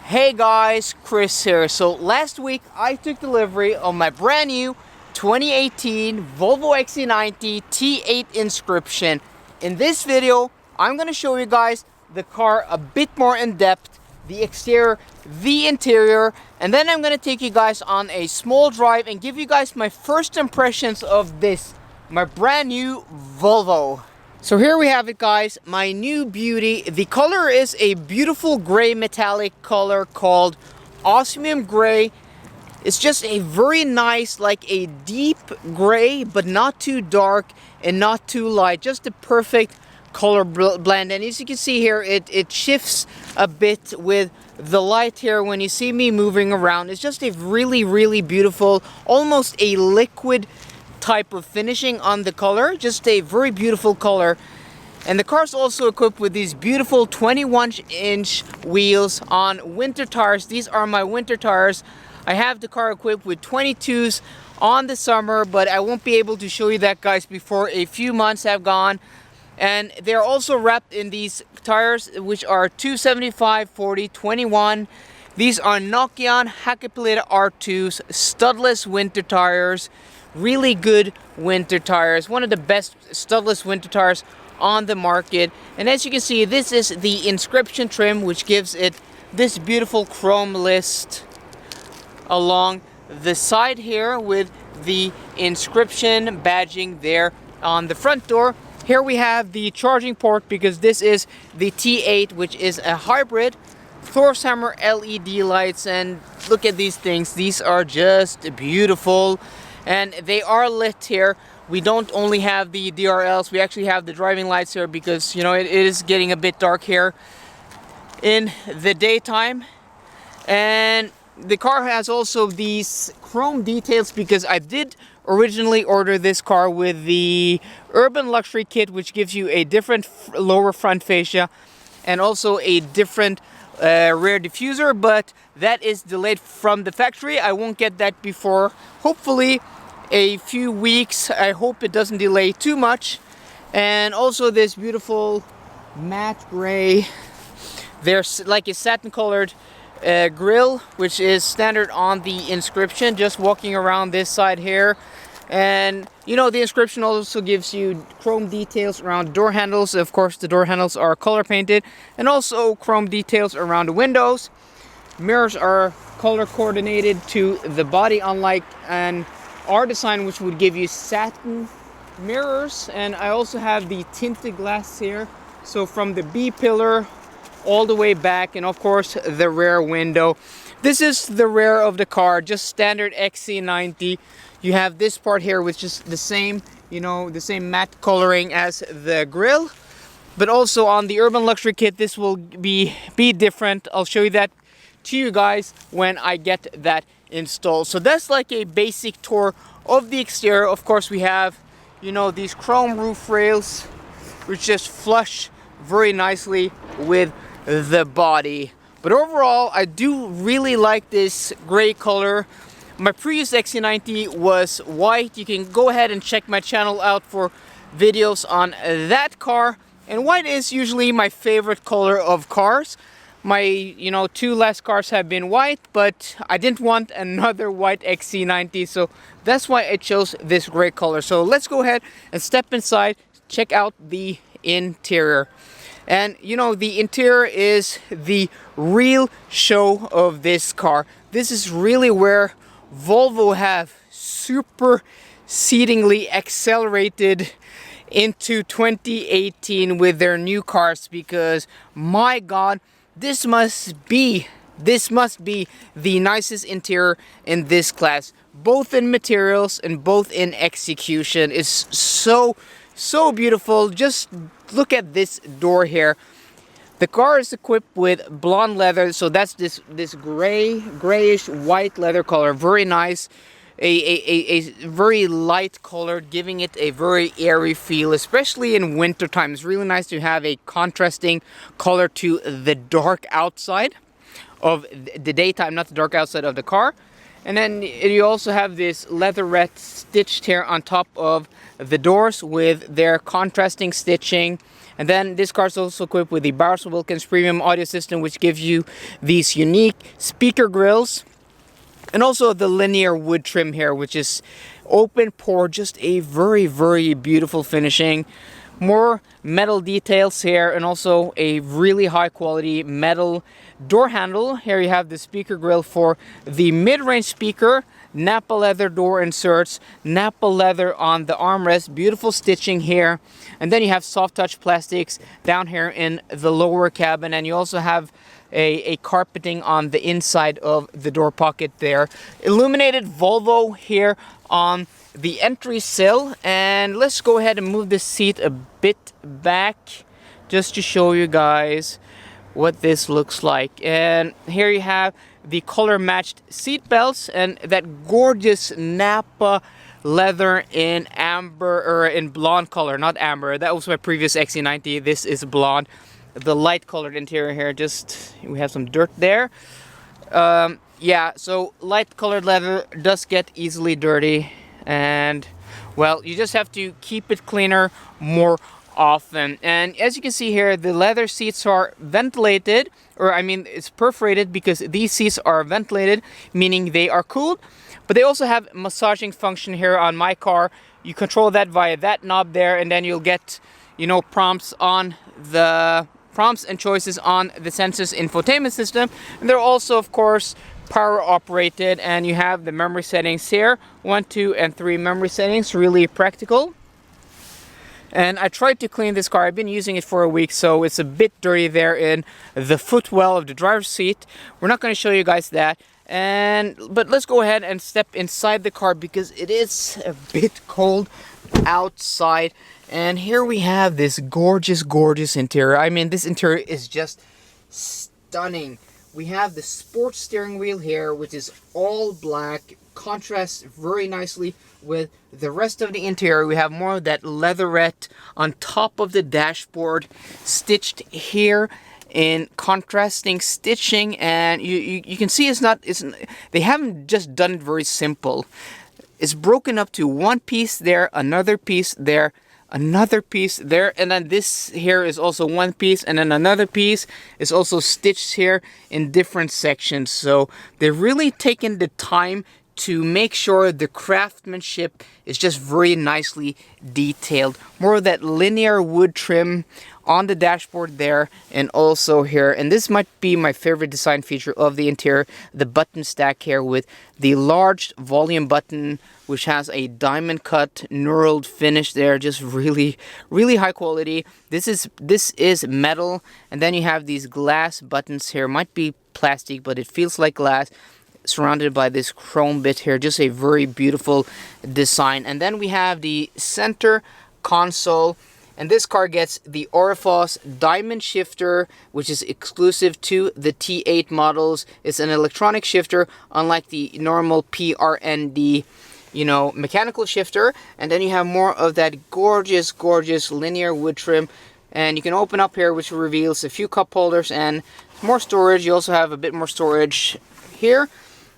Hey guys, Chris here. So last week I took delivery of my brand new 2018 Volvo XC90 T8 Inscription. In this video, I'm going to show you guys the car a bit more in depth, the exterior, the interior, and then I'm going to take you guys on a small drive and give you guys my first impressions of this, my brand new Volvo. So here we have it, guys, my new beauty. The color is a beautiful gray metallic color called osmium gray. It's just a very nice, like a deep gray, but not too dark and not too light. Just the perfect color blend. And as you can see here, it shifts a bit with the light here when you see me moving around. It's just a really beautiful, almost a liquid type of finishing on the color. Just a very beautiful color. And the car's also equipped with these beautiful 21-inch wheels on winter tires. These are my winter tires. I have the car equipped with 22s on the summer, but I won't be able to show you that, guys, before a few months have gone. And they're also wrapped in these tires, which are 275/40/21. These are Nokian Hakkapeliitta R2s, studless winter tires. Really good winter tires. One of the best studless winter tires on the market. And as you can see, this is the inscription trim, which gives it this beautiful chrome list along the side here with the inscription badging there on the front door. Here we have the charging port, because this is the T8, which is a hybrid. Thor's Hammer LED lights, and look at these things. These are just beautiful. And they are lit here. We don't only have the DRLs, we actually have the driving lights here, because, you know, it is getting a bit dark here in the daytime. And the car has also these chrome details, because I did originally order this car with the Urban Luxury Kit, which gives you a different lower front fascia and also a different rear diffuser, but that is delayed from the factory. I won't get that before, hopefully, a few weeks. I hope it doesn't delay too much. And also this beautiful matte gray, there's like a satin colored grille, which is standard on the inscription. Just walking around this side here, and you know, the inscription also gives you chrome details around door handles. Of course, the door handles are color painted, and also chrome details around the windows. Mirrors are color coordinated to the body, unlike an R design, which would give you satin mirrors. And I also have the tinted glass here, so from the B pillar all the way back, and of course the rear window. This is the rear of the car, just standard XC90. You have this part here, which is the same, you know, the same matte coloring as the grille, but also on the Urban Luxury Kit this will be different. I'll show you that to you guys when I get that installed. So that's like a basic tour of the exterior. Of course, we have, you know, these chrome roof rails, which just flush very nicely with the body. But overall, I do really like this gray color. My previous XC90 was white. You can go ahead and check my channel out for videos on that car. And white is usually my favorite color of cars. My, you know, two last cars have been white, but I didn't want another white XC90, so that's why I chose this gray color. So let's go ahead and step inside, check out the interior. And you know, the interior is the real show of this car. This is really where Volvo have super seatingly accelerated into 2018 with their new cars, because my God, this must be the nicest interior in this class, both in materials and both in execution. It's so beautiful. Just look at this door here. The car is equipped with blonde leather, so that's this grayish white leather color. Very nice. A very light color, giving it a very airy feel, especially in winter time. It's really nice to have a contrasting color to the dark outside of the daytime, not the dark outside of the car. And then you also have this leatherette stitched here on top of the doors with their contrasting stitching. And then this car is also equipped with the Bowers Wilkins premium audio system, which gives you these unique speaker grills. And also the linear wood trim here, which is open pore, just a very, very beautiful finishing. More metal details here, and also a really high quality metal door handle. Here you have the speaker grill for the mid-range speaker, Napa leather door inserts, Napa leather on the armrest, beautiful stitching here. And then you have soft touch plastics down here in the lower cabin, and you also have a carpeting on the inside of the door pocket there. Illuminated Volvo here on the entry sill. And let's go ahead and move this seat a bit back just to show you guys what this looks like. And here you have the color matched seat belts and that gorgeous Napa leather in amber, or in blonde color, not amber. That was my previous XC90. This is blonde. The light colored interior here, just we have some dirt there. Yeah, so light colored leather does get easily dirty, and well, you just have to keep it cleaner more often. And as you can see here, the leather seats are ventilated, or I mean it's perforated because these seats are ventilated, meaning they are cooled. But they also have massaging function here on my car. You control that via that knob there, and then you'll get, you know, prompts and choices on the Sensus infotainment system. And they're also, of course, power operated, and you have the memory settings here, 1, 2, and 3 memory settings, really practical. And I tried to clean this car. I've been using it for a week, so it's a bit dirty there in the footwell of the driver's seat. We're not going to show you guys that. But let's go ahead and step inside the car because it is a bit cold outside. And here we have this gorgeous, gorgeous interior. I mean, this interior is just stunning. We have the sports steering wheel here, which is all black, contrasts very nicely with the rest of the interior. We have more of that leatherette on top of the dashboard, stitched here in contrasting stitching, and you can see they haven't just done it very simple. It's broken up to one piece there, another piece there, another piece there, and then this here is also one piece, and then another piece is also stitched here in different sections. So they've really taken the time to make sure the craftsmanship is just very nicely detailed. More of that linear wood trim on the dashboard there, and also here. And this might be my favorite design feature of the interior, the button stack here with the large volume button, which has a diamond cut knurled finish there, just really, really high quality. This is metal, and then you have these glass buttons here. Might be plastic, but it feels like glass, surrounded by this chrome bit here. Just a very beautiful design. And then we have the center console, and this car gets the Orifos diamond shifter, which is exclusive to the T8 models. It's an electronic shifter, unlike the normal PRND, you know, mechanical shifter. And then you have more of that gorgeous, gorgeous linear wood trim, and you can open up here, which reveals a few cup holders and more storage. You also have a bit more storage here.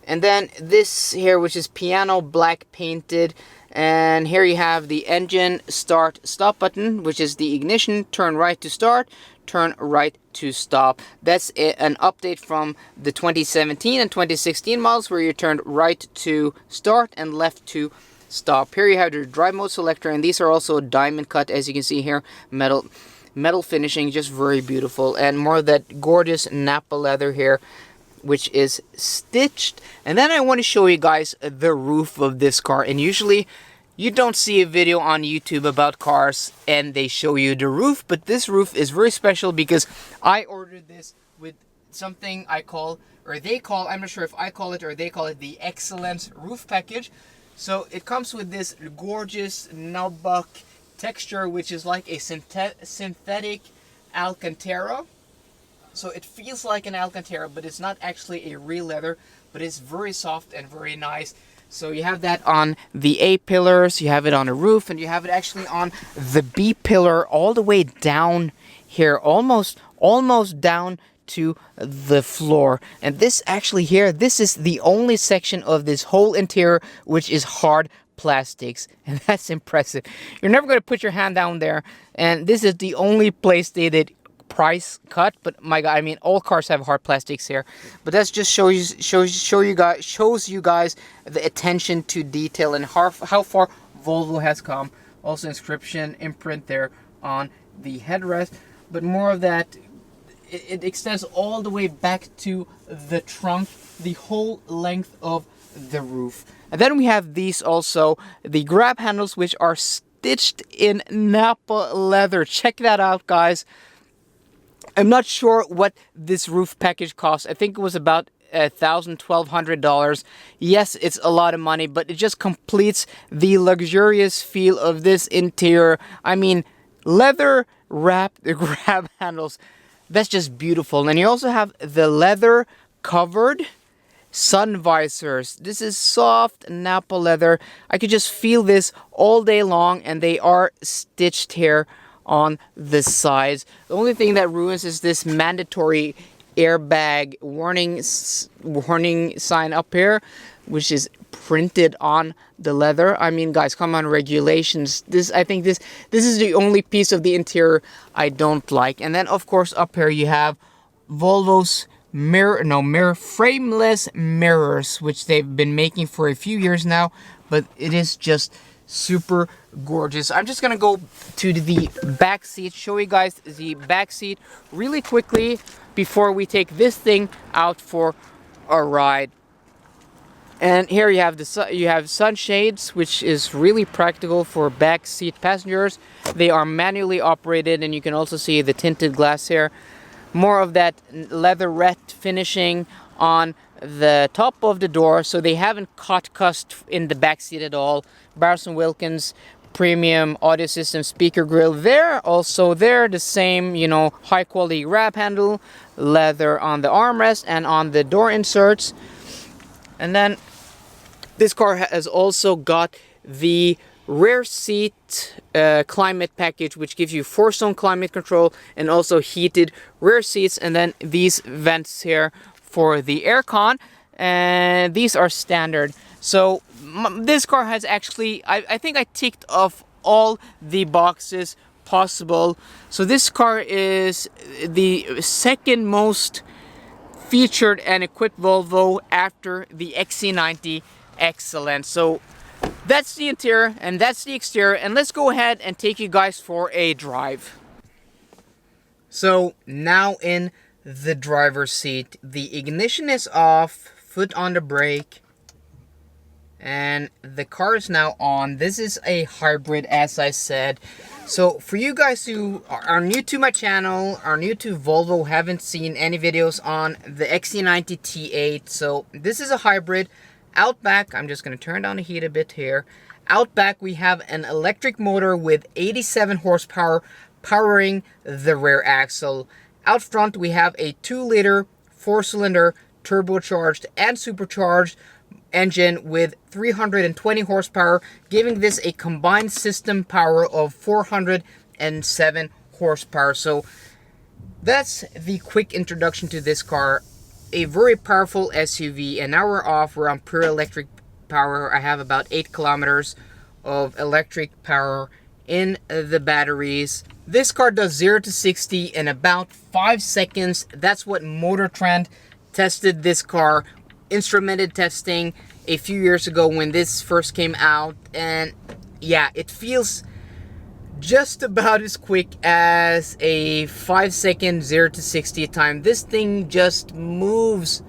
And then this here, which is piano black painted. And here you have the engine start stop button, which is the ignition, turn right to start, turn right to stop. That's an update from the 2017 and 2016 models, where you turned right to start and left to stop. Here you have the drive mode selector, and these are also diamond cut, as you can see here, metal finishing, just very beautiful. And more of that gorgeous Napa leather here, which is stitched. And then I want to show you guys the roof of this car. And usually you don't see a video on YouTube about cars and they show you the roof, but this roof is very special because I ordered this with something I call, or they call, I'm not sure if I call it or they call it, the Excellence Roof Package. So it comes with this gorgeous nubuck texture, which is like a synthetic Alcantara. So it feels like an Alcantara, but it's not actually a real leather, but it's very soft and very nice. So you have that on the A pillars, you have it on the roof, and you have it actually on the B pillar all the way down here, almost down to the floor. And this actually here, this is the only section of this whole interior which is hard plastics, and that's impressive. You're never going to put your hand down there, and this is the only place they did price cut. But my God, I mean, all cars have hard plastics here, but that's just shows you guys the attention to detail and how far Volvo has come. Also inscription imprint there on the headrest, but more of that, it extends all the way back to the trunk, the whole length of the roof. And then we have these also, the grab handles, which are stitched in Napa leather. Check that out, guys. I'm not sure what this roof package costs. I think it was about $1,200. Yes, it's a lot of money, but it just completes the luxurious feel of this interior. I mean, leather wrapped grab handles. That's just beautiful. And you also have the leather covered sun visors. This is soft Napa leather. I could just feel this all day long, and they are stitched here on the sides. The only thing that ruins is this mandatory airbag warning sign up here, which is printed on the leather. I mean, guys, come on, regulations. I think this is the only piece of the interior I don't like. And then of course up here you have Volvo's frameless mirrors, which they've been making for a few years now, but it is just super gorgeous. I'm just gonna go to the back seat, show you guys the back seat really quickly before we take this thing out for a ride. And here you have sunshades, which is really practical for back seat passengers. They are manually operated, and you can also see the tinted glass here. More of that leatherette finishing on the top of the door, so they haven't cut cussed in the back seat at all. Bowers & Wilkins premium audio system speaker grill there. Also there, the same, you know, high quality grab handle, leather on the armrest and on the door inserts. And then this car has also got the rear seat climate package, which gives you 4-zone climate control and also heated rear seats. And then these vents here for the aircon, and these are standard. So this car has actually, I think I ticked off all the boxes possible. So this car is the second most featured and equipped Volvo after the XC90 Excellent. So that's the interior and that's the exterior, and let's go ahead and take you guys for a drive. So now in the driver's seat, the ignition is off, foot on the brake, and the car is now on. This is a hybrid, as I said. So for you guys who are new to my channel, are new to Volvo, haven't seen any videos on the XC90 T8, so this is a hybrid. Out back, I'm just going to turn down the heat a bit here. Out back, we have an electric motor with 87 horsepower powering the rear axle. Out front, we have a 2-liter 4-cylinder turbocharged and supercharged engine with 320 horsepower, giving this a combined system power of 407 horsepower. So that's the quick introduction to this car. A very powerful SUV, and now we're off. We're on pure electric power. I have about 8 kilometers of electric power in the batteries. This car does 0 to 60 in about 5 seconds. That's what Motor Trend tested this car, instrumented testing a few years ago when this first came out, and yeah, it feels just about as quick as a 5-second 0 to 60 time. This thing just moves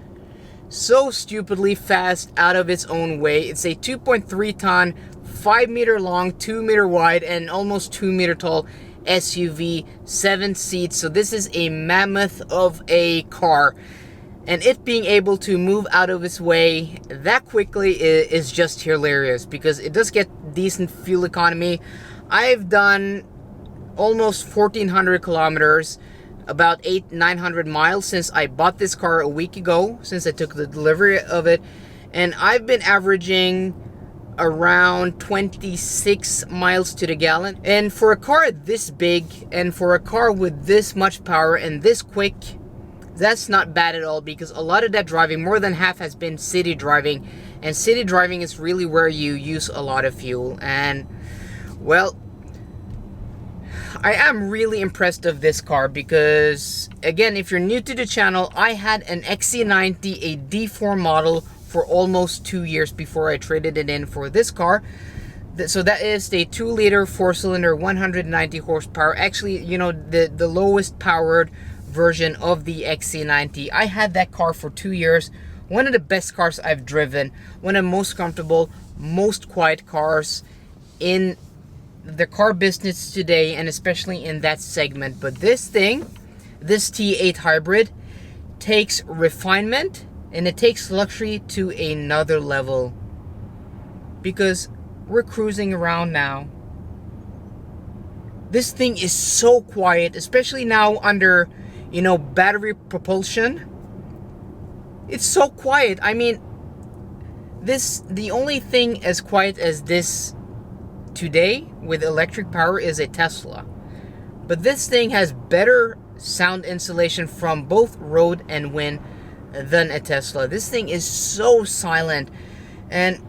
so stupidly fast out of its own way. It's a 2.3 ton, 5 meter long, 2 meter wide, and almost 2 meter tall SUV, 7 seats. So this is a mammoth of a car, and it being able to move out of its way that quickly is just hilarious, because it does get decent fuel economy. I've done almost 1,400 kilometers, about 800-900 miles since I bought this car a week ago, since I took the delivery of it, and I've been averaging around 26 miles to the gallon. And for a car this big, and for a car with this much power and this quick, that's not bad at all, because a lot of that driving, more than half, has been city driving, and city driving is really where you use a lot of fuel. And well, I am really impressed of this car, because again, if you're new to the channel, I had an XC90, a D4 model, for almost 2 years before I traded it in for this car. So that is the 2-liter 4-cylinder 190 horsepower, actually, you know, the lowest powered version of the XC90. I had that car for 2 years. One of the best cars I've driven, one of the most comfortable, most quiet cars in the car business today, and especially in that segment. But this thing, this T8 hybrid, takes refinement and it takes luxury to another level, because we're cruising around now. This thing is so quiet, especially now under, you know, battery propulsion. It's so quiet. I mean, the only thing as quiet as this today with electric power is a Tesla. But this thing has better sound insulation from both road and wind than a Tesla. This thing is so silent, and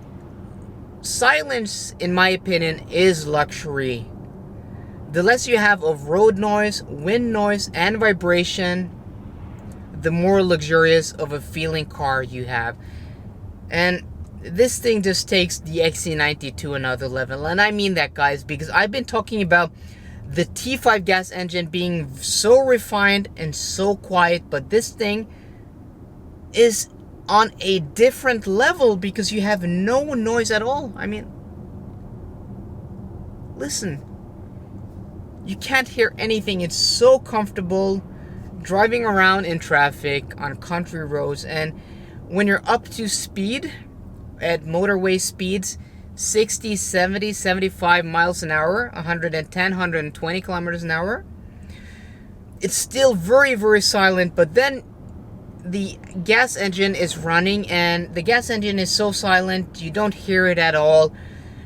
silence, in my opinion, is luxury. The less you have of road noise, wind noise, and vibration, the more luxurious of a feeling car you have. And this thing just takes the XC90 to another level. And I mean that, guys, because I've been talking about the T5 gas engine being so refined and so quiet, but this thing is on a different level, because you have no noise at all. I mean, listen, you can't hear anything. It's so comfortable driving around in traffic on country roads. And when you're up to speed at motorway speeds, 60, 70, 75 miles an hour, 110, 120 kilometers an hour, it's still very, very silent. But then the gas engine is running, and the gas engine is so silent you don't hear it at all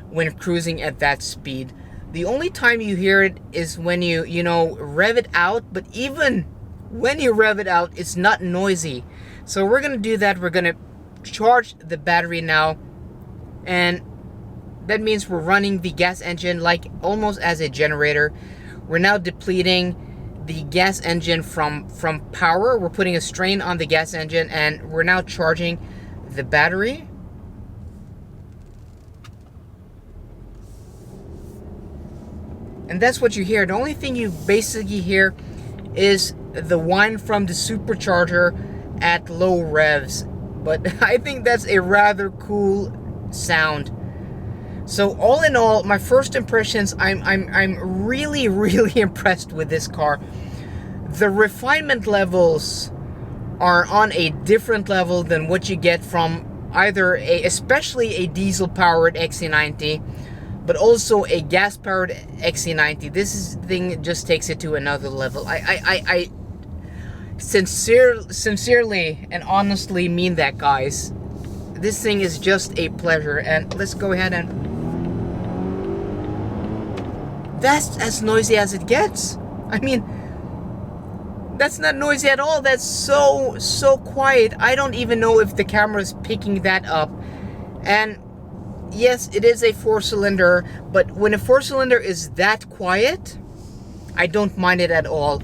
when cruising at that speed. The only time you hear it is when you know, rev it out, but even when you rev it out, it's not noisy. So we're gonna do that. We're gonna charge the battery now, and that means we're running the gas engine like almost as a generator. We're now depleting the gas engine from power. We're putting a strain on the gas engine, and we're now charging the battery. And that's what you hear. The only thing you basically hear is the whine from the supercharger at low revs. But I think that's a rather cool sound. So all in all, my first impressions, I'm really, really impressed with this car. The refinement levels are on a different level than what you get from either especially a diesel-powered XC90, but also a gas-powered XC90. This thing just takes it to another level. I sincerely and honestly mean that, guys. This thing is just a pleasure. And let's go ahead and... that's as noisy as it gets. I mean, that's not noisy at all. That's so quiet. I don't even know if the camera is picking that up. And yes, it is a 4-cylinder, but when a 4-cylinder is that quiet, I don't mind it at all.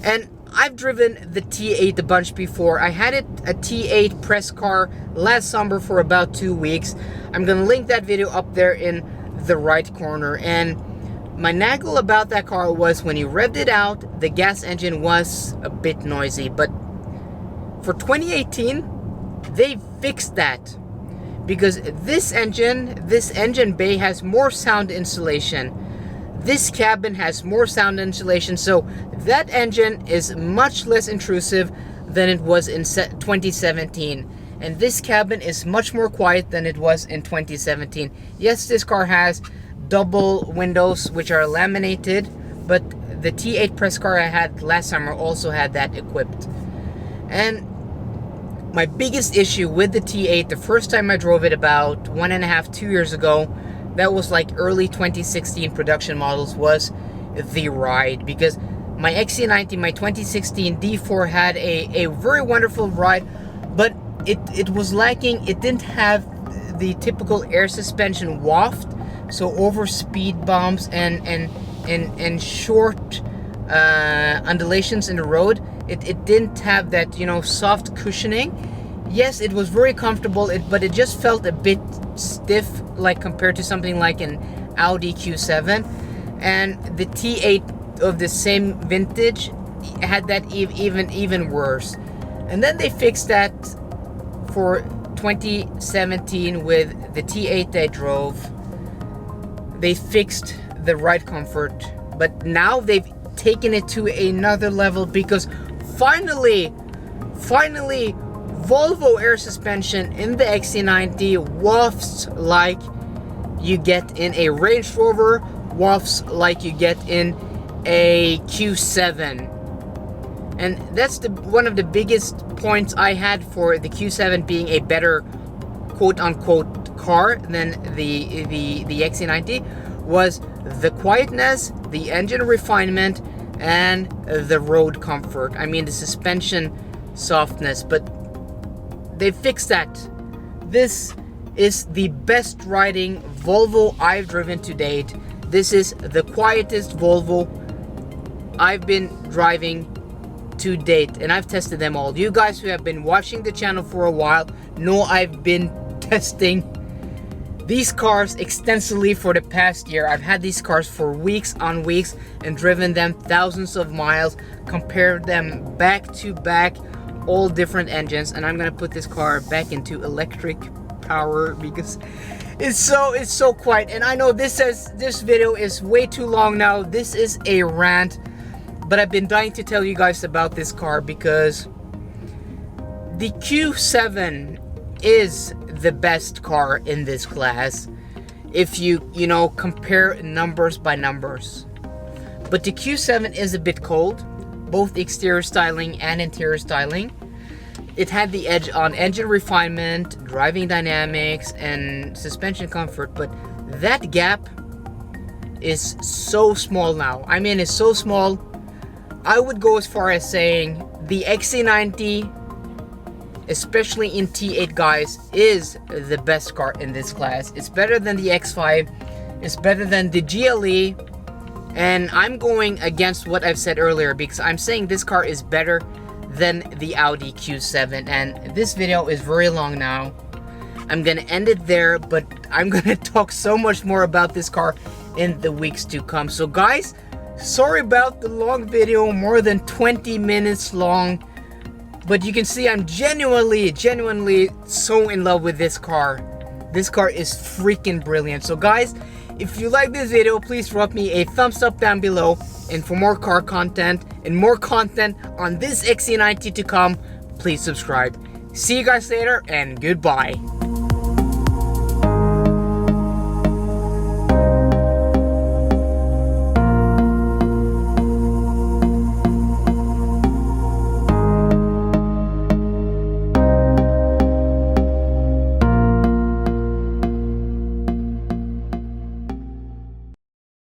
And I've driven the T8 a bunch before. I had a T8 press car last summer for about 2 weeks. I'm gonna link that video up there in the right corner. And my naggle about that car was when you revved it out, the gas engine was a bit noisy. But for 2018, they fixed that, because this engine bay has more sound insulation. This cabin has more sound insulation, so that engine is much less intrusive than it was in 2017. And this cabin is much more quiet than it was in 2017. Yes, this car has double windows which are laminated, but the T8 press car I had last summer also had that equipped. And my biggest issue with the T8, the first time I drove it about 1.5, 2 years ago, that was like early 2016 production models, was the ride. Because My XC90, my 2016 D4 had a very wonderful ride, but it was lacking. It didn't have the typical air suspension waft, so over speed bumps and short undulations in the road, it didn't have that, you know, soft cushioning. Yes, it was very comfortable, but it just felt a bit stiff, like compared to something like an Audi Q7. And the T8 of the same vintage had that even worse. And then they fixed that for 2017 with the T8 I drove. They fixed the ride comfort, but now they've taken it to another level, because finally Volvo air suspension in the XC90 wafts like you get in a Range Rover, wafts like you get in a Q7. And that's one of the biggest points I had for the Q7 being a better quote-unquote car than the XC90 was the quietness, the engine refinement, and the road comfort. I mean, the suspension softness, but they fixed that. This is the best riding Volvo I've driven to date. This is the quietest Volvo I've been driving to date, and I've tested them all. You guys who have been watching the channel for a while know I've been testing these cars extensively for the past year. I've had these cars for weeks on weeks and driven them thousands of miles, compared them back to back, all different engines. And I'm gonna put this car back into electric power because it's so quiet. And I know this video is way too long now. This is a rant, but I've been dying to tell you guys about this car because the Q7 is the best car in this class if you know, compare numbers by numbers. But the Q7 is a bit cold, both exterior styling and interior styling. It had the edge on engine refinement, driving dynamics, and suspension comfort, but that gap is so small now. I mean, it's so small. I would go as far as saying the XC90, especially in T8, guys, is the best car in this class. It's better than the X5, it's better than the GLE, and I'm going against what I've said earlier because I'm saying this car is better than the Audi Q7. And this video is very long now. I'm gonna end it there, but I'm gonna talk so much more about this car in the weeks to come. So guys, sorry about the long video, more than 20 minutes long, but you can see I'm genuinely so in love with this car. This car is freaking brilliant. So guys, if you like this video, please drop me a thumbs up down below. And for more car content and more content on this XC90 to come, please subscribe. See you guys later, and goodbye.